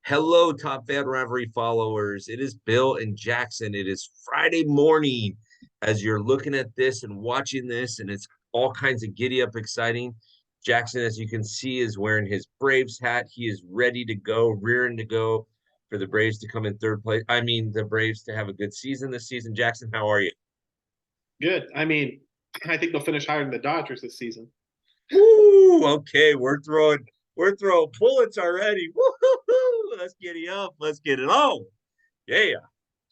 Hello, Top Fan Rivalry followers. It is Bill and Jackson. It is Friday morning as you're looking at this and watching this, and it's all kinds of giddy up exciting. Jackson, as you can see, is wearing his Braves hat. He is ready to go, rearing to go for the Braves to come in third place. I mean, the Braves to have a good season this season. Jackson, how are you? Good. I think they'll finish higher than the Dodgers this season. Woo! Okay, we're throwing bullets already. Woo! Let's giddy up. Let's get it on. Yeah.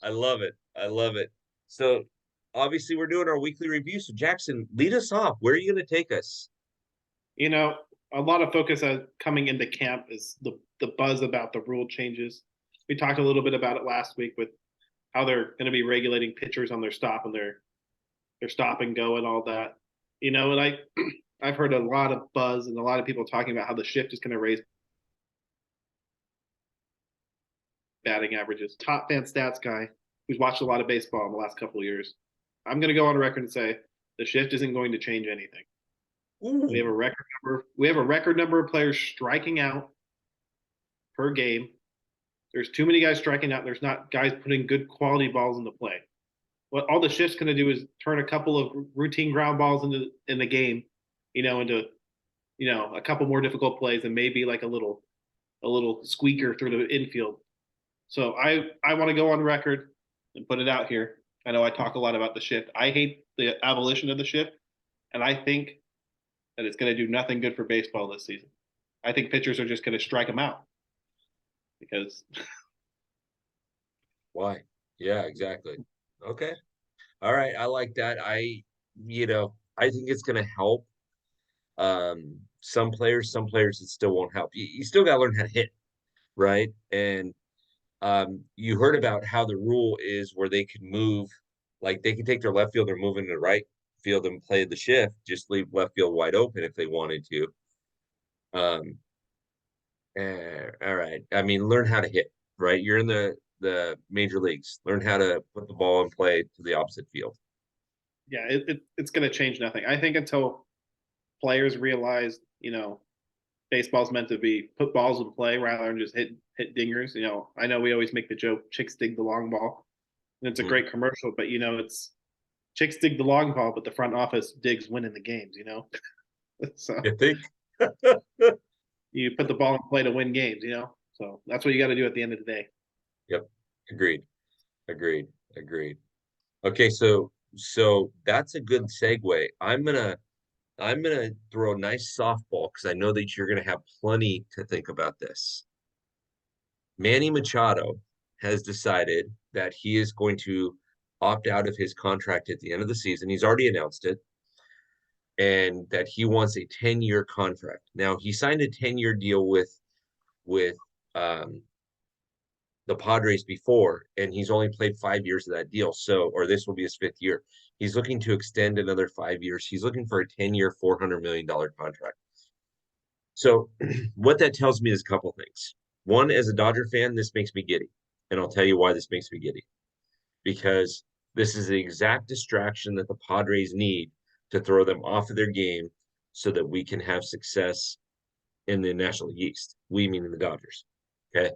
I love it. I love it. So obviously we're doing our weekly review. So Jackson, lead us off. Where are you going to take us? You know, a lot of focus coming into camp is the buzz about the rule changes. We talked a little bit about it last week with how they're going to be regulating pitchers on their stop and their stop and go and all that. And I've heard a lot of buzz and a lot of people talking about how the shift is going to raise batting averages. Top fan stats guy who's watched a lot of baseball in the last couple of years. I'm going to go on record and say the shift isn't going to change anything. We have a Ooh, record number. We have a record number of players striking out per game. There's too many guys striking out. There's not guys putting good quality balls into play. What all the shift's going to do is turn a couple of routine ground balls in the game, into a couple more difficult plays and maybe like a little squeaker through the infield. So I want to go on record and put it out here. I know I talk a lot about the shift. I hate the abolition of the shift, and I think that it's going to do nothing good for baseball this season. I think pitchers are just going to strike them out because why? Yeah, exactly. Okay. All right. I like that. I think it's going to help some players it still won't help. You still got to learn how to hit, right? And you heard about how the rule is where they can move, like they can take their left field or move into the right field and play the shift, just leave left field wide open if they wanted to. Um, all right. I mean, learn how to hit, right? You're in the major leagues. Learn how to put the ball in play to the opposite field. yeah, it's going to change nothing. I think until players realize, baseball's meant to be put balls in play rather than just hit dingers. I know we always make the joke, chicks dig the long ball, and it's a Mhm. great commercial, but it's chicks dig the long ball, but the front office digs winning the games. So You think? you put the ball in play to win games. So that's what you got to do at the end of the day. Yep. Agreed. Agreed. Agreed. Okay, so that's a good segue. I'm gonna throw a nice softball because I know that you're gonna have plenty to think about this. Manny Machado has decided that he is going to opt out of his contract at the end of the season. He's already announced it, and that he wants a 10-year contract. Now, he signed a 10-year deal with um, the Padres before, and he's only played 5 years of that deal. So, or this will be his fifth year. He's looking to extend another 5 years. He's looking for a 10-year, $400 million contract. So, what that tells me is a couple things. One, as a Dodger fan, this makes me giddy. And I'll tell you why this makes me giddy. Because this is the exact distraction that the Padres need to throw them off of their game so that we can have success in the National League East. We meaning the Dodgers. Okay.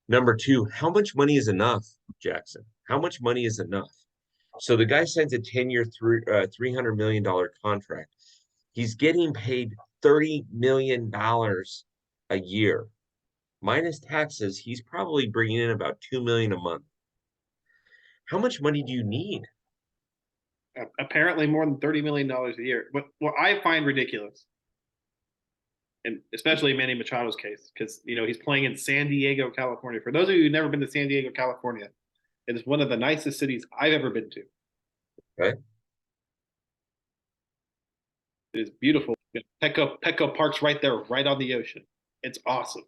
Number two, how much money is enough, Jackson? How much money is enough? So the guy signs a 10-year, $300 million contract. He's getting paid $30 million a year. Minus taxes, he's probably bringing in about $2 million a month. How much money do you need? Apparently, more than $30 million a year. What I find ridiculous, and especially Manny Machado's case, because he's playing in San Diego, California. For those of you who've never been to San Diego, California, it is one of the nicest cities I've ever been to. Okay. It is beautiful. Petco Park's right there, right on the ocean. It's awesome.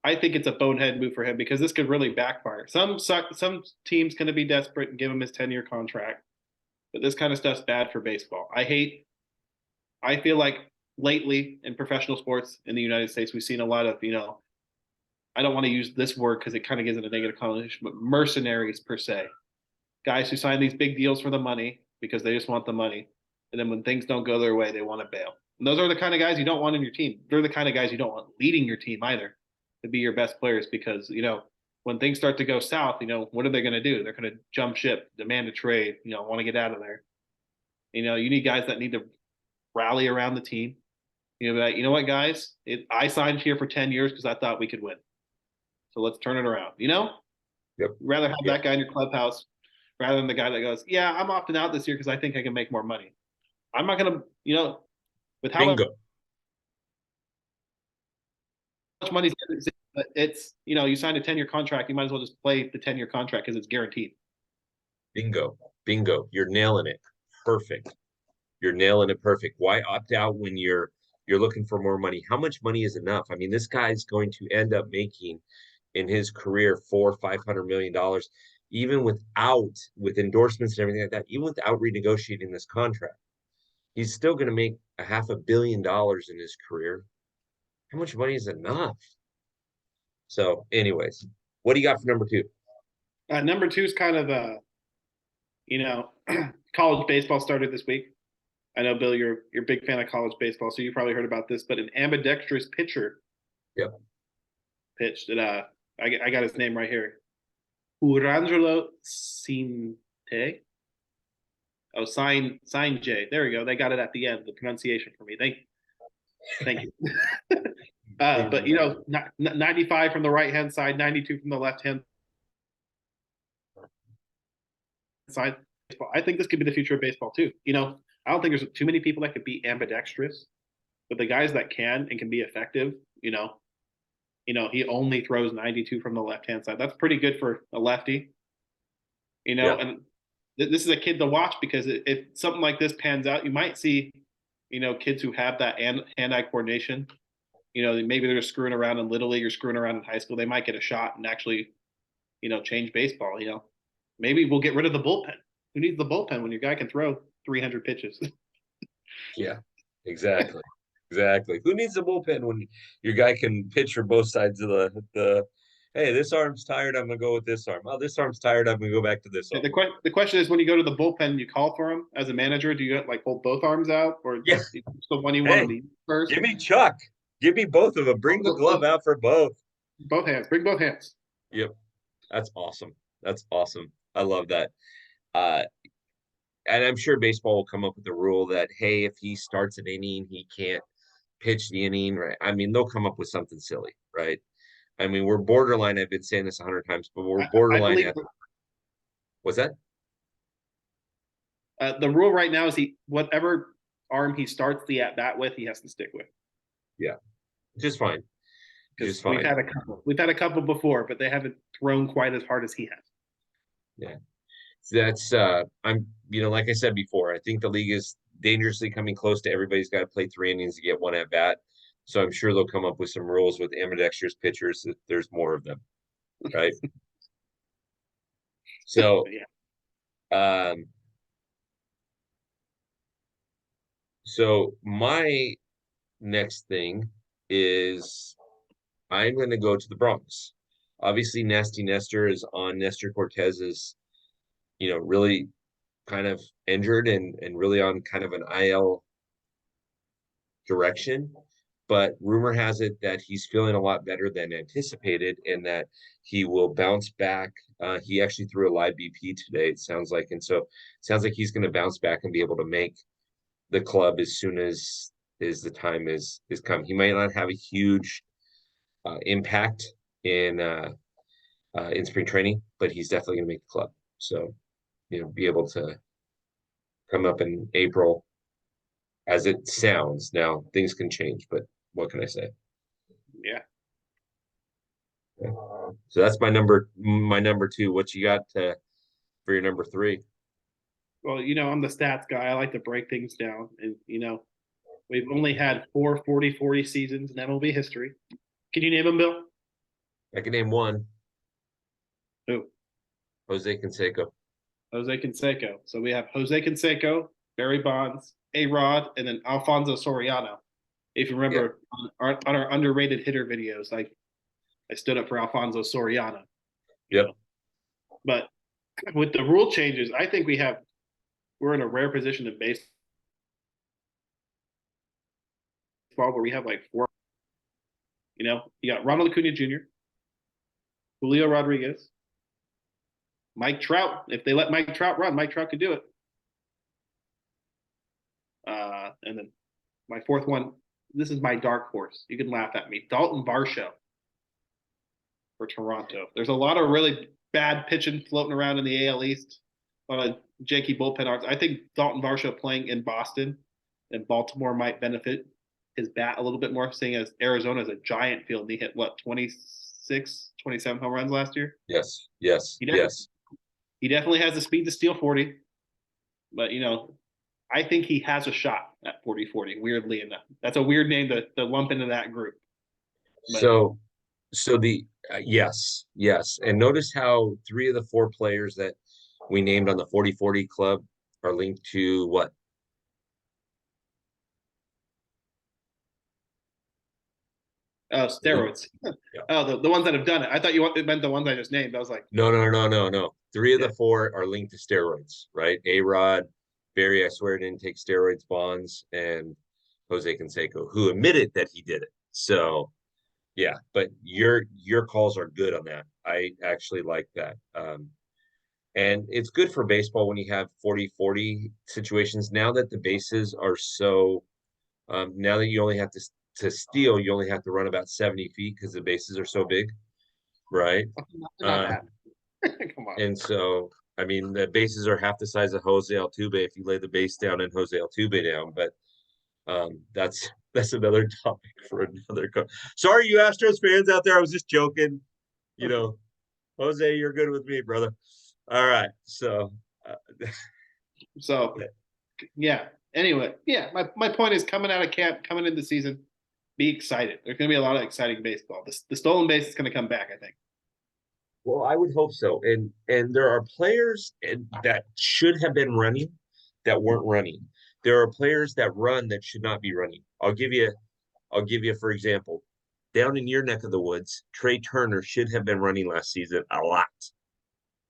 I think it's a bonehead move for him because this could really backfire. Some team's going to be desperate and give him his 10-year contract, but this kind of stuff's bad for baseball. I feel like lately in professional sports in the United States, we've seen a lot of, I don't want to use this word because it kind of gives it a negative connotation, but mercenaries per se. Guys who sign these big deals for the money because they just want the money. And then when things don't go their way, they want to bail. And those are the kind of guys you don't want in your team. They're the kind of guys you don't want leading your team either. to be your best players because, when things start to go south, what are they going to do? They're going to jump ship, demand a trade, want to get out of there. You need guys that need to rally around the team. You know what, guys? I signed here for 10 years because I thought we could win. So let's turn it around. Yep. Rather have Yep. that guy in your clubhouse rather than the guy that goes, yeah, I'm opting out this year because I think I can make more money. I'm not going to, with how Bingo. much money it's, you signed a 10-year contract, you might as well just play the 10-year contract because it's guaranteed. Bingo. Bingo. You're nailing it. Perfect. You're nailing it perfect. Why opt out when you're looking for more money? How much money is enough? I mean, this guy's going to end up making in his career $400-500 million, even with endorsements and everything like that, even without renegotiating this contract. He's still going to make $500 million in his career. How much money is enough? So, anyways, what do you got for number two? Number two is kind of college baseball started this week. I know, Bill, you're a big fan of college baseball, so you probably heard about this. But an ambidextrous pitcher, Yep, pitched at I got his name right here, Urangelo Cinte. Oh, sign J. There we go. They got it at the end. The pronunciation for me. Thank you. But 95 from the right hand side, 92 from the left hand side. I think this could be the future of baseball too. I don't think there's too many people that could be ambidextrous, but the guys that can and can be effective, he only throws 92 from the left hand side. That's pretty good for a lefty. Yeah. And this is a kid to watch because if something like this pans out, you might see, kids who have that hand-eye coordination. Maybe they're just screwing around in little league or screwing around in high school. They might get a shot and actually, change baseball. Maybe we'll get rid of the bullpen. Who needs the bullpen when your guy can throw 300 pitches? Yeah, exactly. Exactly. Who needs a bullpen when your guy can pitch for both sides of the hey, this arm's tired, I'm gonna go with this arm. Oh, this arm's tired, I'm gonna go back to this arm. The question is, when you go to the bullpen, you call for him as a manager. Do you like hold both arms out, or Yeah. the one you want to leave first? Give me Chuck. Give me both of them. Bring the glove out for both. Both hands. Bring both hands. Yep. That's awesome. That's awesome. I love that. And I'm sure baseball will come up with a rule that, hey, if he starts an inning, he can't pitch the inning, right? I mean, they'll come up with something silly, right? I mean, we're borderline. I've been saying this 100 times, but we're borderline. What's that? The rule right now is whatever arm he starts the at bat with, he has to stick with. Yeah, just fine. Just fine. We've had a couple before, but they haven't thrown quite as hard as he has. Yeah, that's like I said before, I think the league is dangerously coming close to everybody's got to play 3 innings to get one at bat. So I'm sure they'll come up with some rules with ambidextrous pitchers if there's more of them, right? So, so my next thing is I'm going to go to the Bronx. Obviously, Nasty Nestor is on Nestor Cortez's, really kind of injured and really on kind of an IL direction. But rumor has it that he's feeling a lot better than anticipated and that he will bounce back. He actually threw a live BP today, it sounds like. And so it sounds like he's going to bounce back and be able to make the club as soon as the time is come. He might not have a huge impact in spring training, but he's definitely going to make the club. So, be able to come up in April as it sounds. Now things can change, but what can I say? Yeah. So that's my number two. What you got for your number three? Well, I'm the stats guy. I like to break things down. And, we've only had 4 40-40 seasons in MLB history. Can you name them, Bill? I can name one. Who? Jose Canseco. Jose Canseco. So we have Jose Canseco, Barry Bonds, A-Rod, and then Alfonso Soriano. If you remember, on our underrated hitter videos, I stood up for Alfonso Soriano. Yep. But with the rule changes, I think we're in a rare position in baseball where we have like 4 You know, you got Ronald Acuna Jr., Julio Rodriguez, Mike Trout. If they let Mike Trout run, Mike Trout could do it. And then my fourth one, this is my dark horse. You can laugh at me. Dalton Varsho for Toronto. There's a lot of really bad pitching floating around in the AL East. A lot of janky bullpen arms. I think Dalton Varsho playing in Boston and Baltimore might benefit his bat a little bit more, seeing as Arizona is a giant field. And he hit, what, 26, 27 home runs last year? Yes, yes, He yes. He definitely has the speed to steal 40. But, you know, I think he has a shot at 40-40, weirdly enough. That's a weird name to lump into that group. But So the yes, yes. And notice how 3 of the 4 players that we named on the 40-40 club are linked to what? steroids. Yeah. Oh, the ones that have done it. I thought it meant the ones I just named. I was like, No, no, no, no, no. 3 of the 4 are linked to steroids, right? A-Rod, Barry, I swear didn't take steroids, Bonds, and Jose Canseco, who admitted that he did it. So yeah, but your calls are good on that. I actually like that. And it's good for baseball when you have 40-40 situations. Now that the bases are so, now that you only have to steal, you only have to run about 70 feet because the bases are so big, right? not bad. Come on. And so, I mean, the bases are half the size of Jose Altuve if you lay the base down and Jose Altuve down. But that's another topic for another. Sorry, you Astros fans out there. I was just joking. You know, Jose, you're good with me, brother. All right, so So, yeah. Anyway, yeah, my point is coming out of camp, coming into the season, be excited. There's going to be a lot of exciting baseball. The stolen base is going to come back, I think. well, I would hope so. And there are players that should have been running that weren't running. There are players that run that should not be running. I'll give you for example, down in your neck of the woods, Trey Turner should have been running last season a lot.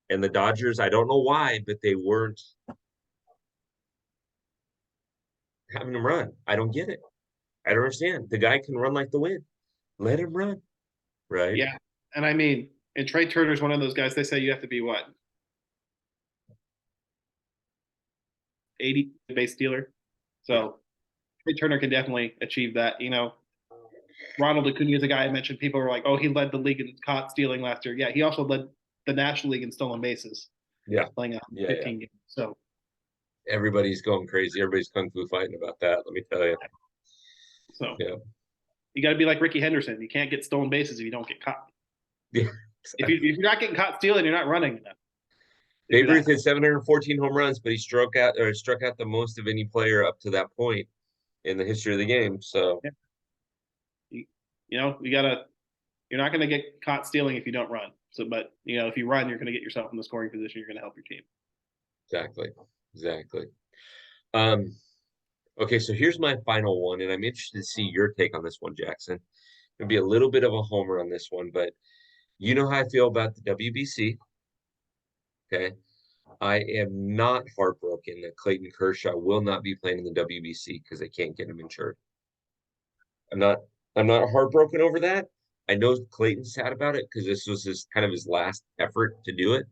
And the Dodgers, I don't know why, but they weren't having him run. I don't get it. I don't understand. The guy can run like the wind. Let him run, right? Yeah. And I mean, and Trey Turner's one of those guys, they say you have to be what? 80 base stealer. So Trey Turner can definitely achieve that. You know, Ronald Acuna is a guy I mentioned. People were like, oh, he led the league in caught stealing last year. Yeah, he also led the National League in stolen bases. Yeah. Playing Yeah, 15 games. So everybody's going crazy. Everybody's kung fu fighting about that. Let me tell you. yeah. You got to be like Ricky Henderson. You can't get stolen bases if you don't get caught. Yeah. If you're not getting caught stealing, you're not running enough. Babe Ruth had 714 home runs, but he struck out the most of any player up to that point in the history of the game. So yeah. You know, you're not going to get caught stealing if you don't run. So, but you know, if you run, you're going to get yourself in the scoring position. You're going to help your team. exactly. Okay, so here's my final one, and I'm interested to see your take on this one, Jackson. It'll be a little bit of a homer on this one, but you know how I feel about the WBC. Okay. I am not heartbroken that Clayton Kershaw will not be playing in the WBC because they can't get him insured. I'm not heartbroken over that. I know Clayton's sad about it because this was his last effort to do it,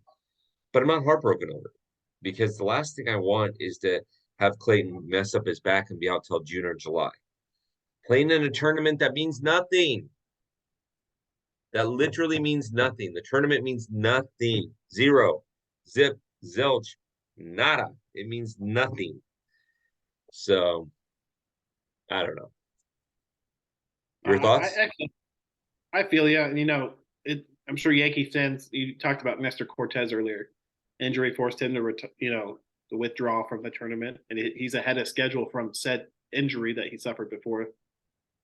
but I'm not heartbroken over it because the last thing I want is to have Clayton mess up his back and be out till June or July. Playing in a tournament that means nothing. That literally means nothing. The tournament means nothing. Zero. Zip. Zilch. Nada. It means nothing. So, I don't know. Your thoughts? I feel you. And, you know, I'm sure Yankee fans, you talked about Nestor Cortez earlier. Injury forced him to withdraw from the tournament. And he's ahead of schedule from said injury that he suffered before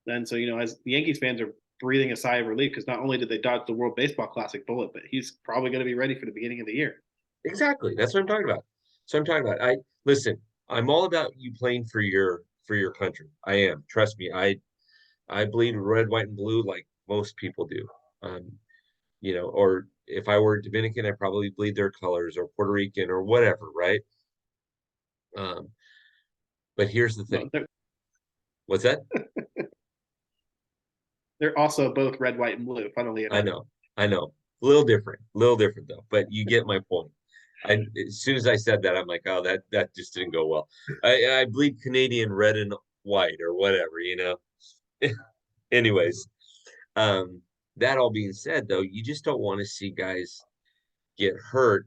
then. So, you know, as the Yankees fans are breathing a sigh of relief because not only did they dodge the World Baseball Classic bullet, but he's probably going to be ready for the beginning of the year. Exactly. That's what I'm talking about. So I'm talking about. Listen, I'm all about you playing for your country. I am. Trust me. I bleed red, white, and blue like most people do. Or if I were Dominican, I probably bleed their colors, or Puerto Rican, or whatever, right? But here's the thing. No, What's that? They're also both red, white, and blue. Funnily I enough. know, I know. A little different though, but you get my point. As soon as I said that, I'm like, oh, that just didn't go well. I bleed Canadian red and white or whatever, you know. Anyways, um, that all being said, though, you just don't want to see guys get hurt.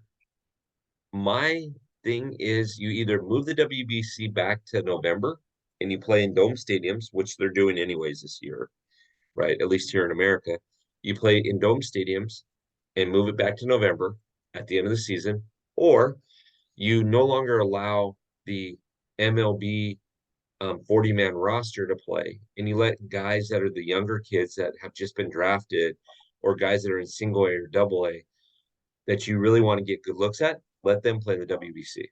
My thing is you either move the WBC back to November and you play in dome stadiums, which they're doing anyways this year, right? At least here in America. You play in dome stadiums and move it back to November at the end of the season, or you no longer allow the MLB 40-man roster to play, and you let guys that are the younger kids that have just been drafted, or guys that are in single A or double A, that you really want to get good looks at, let them play the WBC.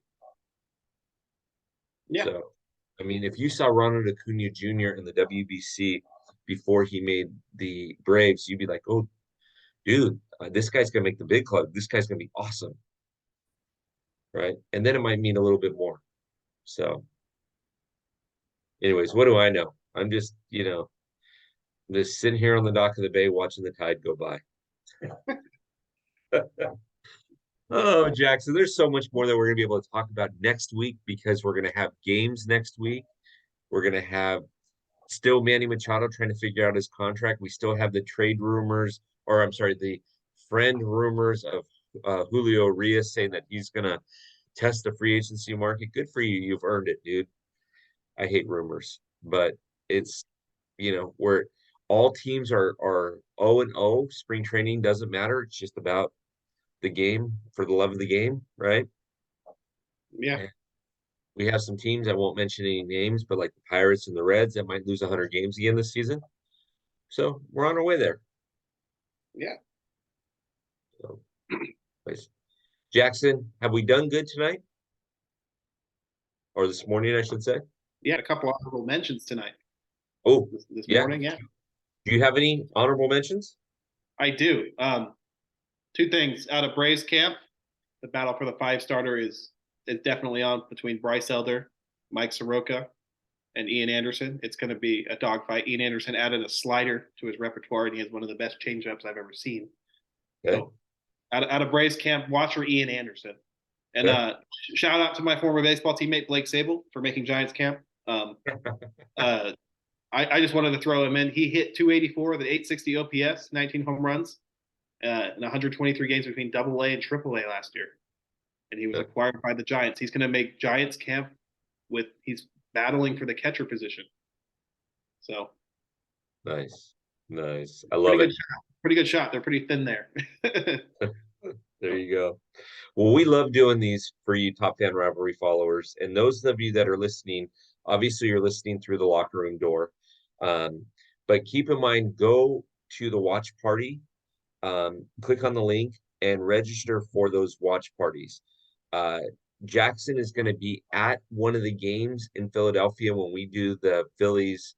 Yeah. So, I mean, if you saw Ronald Acuna Jr. in the WBC before he made the Braves, you'd be like, oh, dude, this guy's gonna make the big club. This guy's gonna be awesome, right? And then it might mean a little bit more. So, anyways, what do I know? I'm just, just sitting here on the dock of the bay watching the tide go by. Oh, Jackson, there's so much more that we're going to be able to talk about next week because we're going to have games next week. We're going to have still Manny Machado trying to figure out his contract. We still have the trade rumors, or I'm sorry, the friend rumors of Julio Urias saying that he's going to test the free agency market. Good for you. You've earned it, dude. I hate rumors, but it's, where all teams are 0-0. Spring training doesn't matter. It's just about the game for the love of the game, right? Yeah. And we have some teams, I won't mention any names, but like the Pirates and the Reds that might lose 100 games again this season. So we're on our way there. Yeah. So, nice. Jackson, have we done good tonight? Or this morning, I should say. Yeah, a couple honorable mentions tonight. Oh, this yeah. morning. Yeah. Do you have any honorable mentions? I do. Two things out of Braves camp. The battle for the 5 starter is definitely on between Bryce Elder, Mike Soroka, and Ian Anderson. It's going to be a dogfight. Ian Anderson added a slider to his repertoire, and he has one of the best changeups I've ever seen. Okay. So, out of Braves camp, watch for Ian Anderson. And Okay. Shout out to my former baseball teammate Blake Sable for making Giants camp. I just wanted to throw him in. He hit 284 with an 860 OPS, 19 home runs, in 123 games between Double A and Triple A last year. And he was acquired by the Giants. He's going to make Giants camp he's battling for the catcher position. So nice. I love it. Pretty good shot. They're pretty thin there. There you go. Well, we love doing these for you Top Fan Rivalry followers. And those of you that are listening, obviously you're listening through the locker room door. But keep in mind, go to the watch party, click on the link and register for those watch parties. Jackson is going to be at one of the games in Philadelphia when we do the Phillies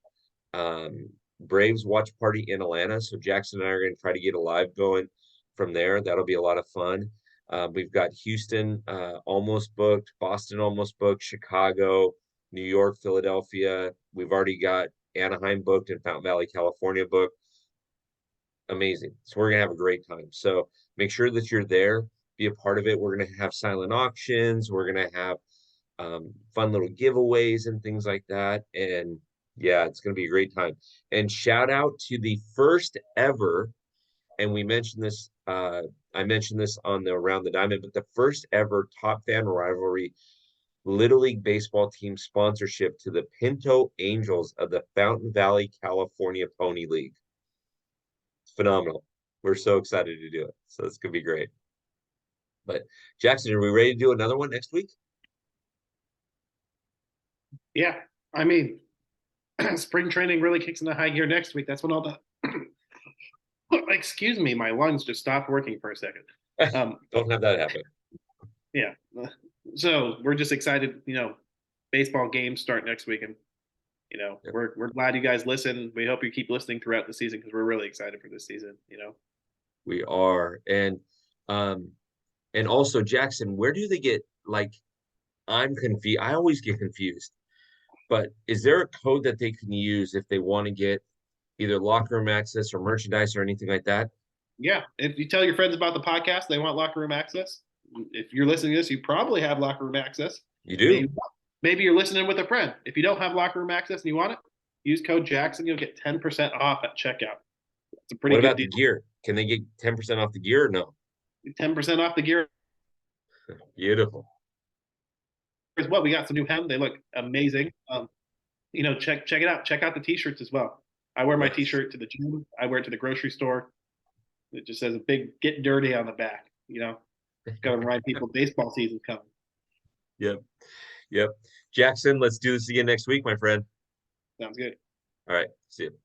Braves watch party in Atlanta. So Jackson and I are going to try to get a live going from there. That'll be a lot of fun. We've got Houston almost booked, Boston almost booked, Chicago, New York, Philadelphia. We've already got Anaheim booked and Fountain Valley, California booked. Amazing. So we're going to have a great time. So make sure that you're there, be a part of it. We're going to have silent auctions. We're going to have fun little giveaways and things like that. And yeah, it's going to be a great time. And shout out to the first ever, and we mentioned this, I mentioned this on the Around the Diamond, but the first ever Top Fan Rivalry Little League Baseball team sponsorship to the Pinto Angels of the Fountain Valley, California Pony League. It's phenomenal. We're so excited to do it. So it's going to be great. But Jackson, are we ready to do another one next week? Yeah. I mean, spring training really kicks into high gear next week. That's when all the excuse me, my lungs just stopped working for a second. Don't have that happen. Yeah. So we're just excited, baseball games start next week, and we're glad you guys listen. We hope you keep listening throughout the season because we're really excited for this season. We are. And also Jackson, where do they get, like, I'm confused. I always get confused. But is there a code that they can use if they want to get either locker room access or merchandise or anything like that? Yeah. If you tell your friends about the podcast, they want locker room access. If you're listening to this, you probably have locker room access. You do? Maybe you're listening with a friend. If you don't have locker room access and you want it, use code Jackson. You'll get 10% off at checkout. It's a pretty What good about the deal. gear? Can they get 10% off the gear or no? 10% off the gear. Beautiful. As well, we got some new hem. They look amazing. Check it out. Check out the t-shirts as well. I wear my Nice. t-shirt to the gym. I wear it to the grocery store. It just says a big "Get Dirty" on the back. Gotta remind people baseball season's coming. Yep. Yep. Jackson, let's do this again next week, my friend. Sounds good. All right. See you.